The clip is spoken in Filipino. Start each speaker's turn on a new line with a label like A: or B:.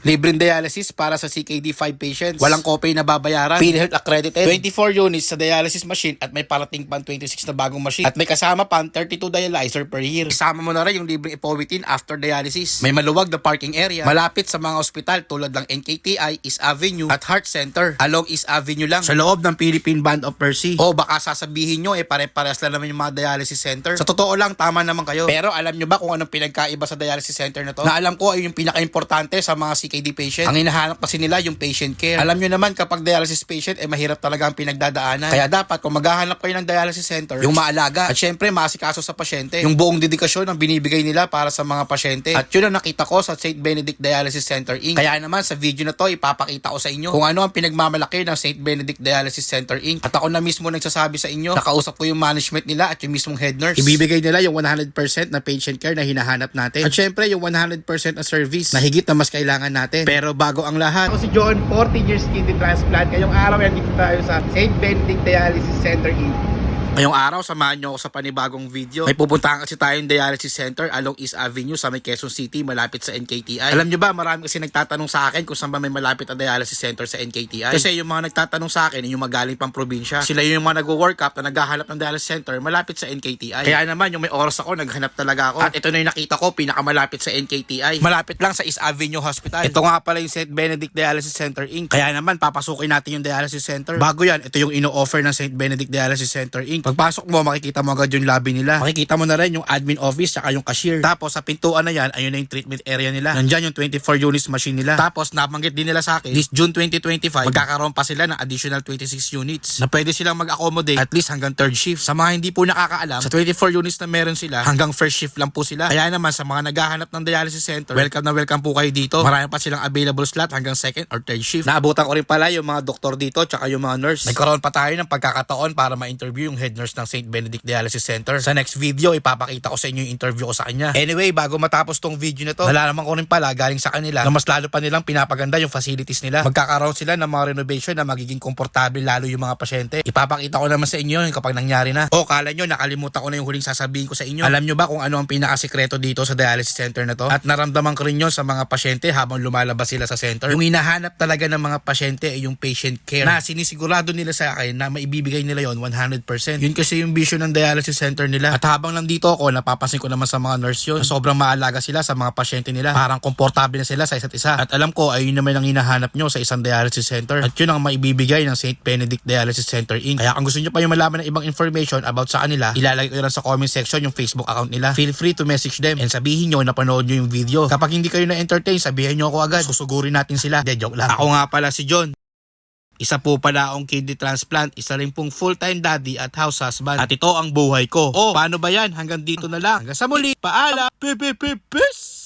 A: Libreng dialysis para sa CKD5 patients. Walang copay na babayaran. PhilHealth accredited. 24 units sa dialysis machine at may parating pang 26 na bagong machine. At may kasama pang 32 dialyzer per year. Isama mo na rin yung libreng ipowitin after dialysis. May maluwag na parking area. Malapit sa mga ospital tulad ng NKTI, East Avenue at Heart Center. Along East Avenue lang. Sa loob ng Philippine Band of Mercy. O baka sasabihin nyo pare-parehas lang naman yung mga dialysis center. Sa totoo lang, tama naman kayo. Pero alam nyo ba kung anong pinagkaiba sa dialysis center na to? Na alam ko ay yung pinaka-importante sa mga CKD patient. Ang hinahanap kasi nila yung patient care. Alam nyo naman kapag dialysis patient mahirap talaga ang pinagdadaanan. Kaya dapat kung maghahanap kayo ng dialysis center, yung maalaga at syempre maasikaso sa pasyente. Yung buong dedikasyon ang binibigay nila para sa mga pasyente. At yun ang nakita ko sa St. Benedict Dialysis Center Inc. Kaya naman sa video na to ipapakita ko sa inyo kung ano ang pinagmamalaki ng St. Benedict Dialysis Center Inc. At ako na mismo nagsasabi sa inyo, nakausap ko yung management nila at yung mismong head nurse. Ibibigay nila yung 100% na patient care na hinahanap natin. At syempre yung 100% na service na higit na mas kailangan natin. Pero bago ang lahat, ako si John, 14 years kidney transplant. Ngayong araw nandito tayo sa St. Benedict Dialysis Center Inc. Ngayong araw, samahan nyo ako sa panibagong video. May pupuntahan kasi tayong dialysis center along East Avenue sa may Quezon City, malapit sa NKTI. Alam nyo ba, marami kasi nagtatanong sa akin kung saan ba may malapit na dialysis center sa NKTI. Kasi yung mga nagtatanong sa akin, yung magaling pang probinsya. Sila yung mga nag-work up na naghahanap ng dialysis center malapit sa NKTI. Kaya naman, yung may oras ako, naghanap talaga ako. At ito na yung nakita ko, pinakamalapit sa NKTI. Malapit lang sa East Avenue Hospital. Ito nga pala yung St. Benedict Dialysis Center Inc. Kaya naman, papasukin natin yung dialysis center. Bago yan, ito yung ino-offer ng St. Benedict Dialysis Center Inc. Pagpasok mo, makikita mo agad yung lobby nila. Makikita mo na rin yung admin office at yung cashier. Tapos sa pintuan na yan, ayun na yung treatment area nila. Nandyan yung 24 units machine nila. Tapos nabanggit din nila sa akin, this June 2025, magkakaroon pa sila ng additional 26 units na pwede silang mag-accommodate at least hanggang third shift. Sa mga hindi po nakakaalam, sa 24 units na meron sila, hanggang first shift lang po sila. Kaya naman sa mga naghahanap ng dialysis center, welcome na welcome po kayo dito. Marami pa silang available slot hanggang second or third shift. Naabutan ko rin pala yung mga doktor dito tsaka yung mga nurse. Nagkaroon pa tayo ng pagkakataon para ma-interview yung head nurse ng St. Benedict Dialysis Center. Sa next video, ipapakita ko sa inyo yung interview ko sa kanya. Anyway, bago matapos tong video na to, nalalaman ko rin pala galing sa kanila na mas lalo pa nilang pinapaganda yung facilities nila. Magkakaroon sila ng mga renovation na magiging komportable lalo yung mga pasyente. Ipapakita ko naman sa inyo yun kapag nangyari na. O kala nyo, nakalimutan ko na yung huling sasabihin ko sa inyo. Alam nyo ba kung ano ang pinakasikreto dito sa dialysis center na to? At naramdaman ko rin yun sa mga pasyente habang lumalabas sila sa center. Yung hinahanap talaga ng mga pasyente ay yung patient care na sinisigurado nila sa akin na maibibigay nila yon 100%. Yun kasi yung vision ng dialysis center nila. At habang nandito ako, napapansin ko naman sa mga nurse yun, sobrang maalaga sila sa mga pasyente nila. Parang komportable na sila sa isa't isa. At alam ko, ayun naman ang hinahanap nyo sa isang dialysis center. At yun ang maibibigay ng St. Benedict Dialysis Center Inc. Kaya kung gusto nyo pa yung malaman ng ibang information about sa kanila, ilalagay ko lang sa comment section yung Facebook account nila. Feel free to message them and sabihin nyo na panood nyo yung video. Kapag hindi kayo na-entertain, sabihin nyo ako agad. Susugurin natin sila. De, joke lang. Ako nga pala si John. Isa po pala akong kidney transplant, isa rin pong full-time daddy at house husband. At ito ang buhay ko. Oh, paano ba yan? Hanggang dito na lang. Hanggang sa muli. Paalam. Peace!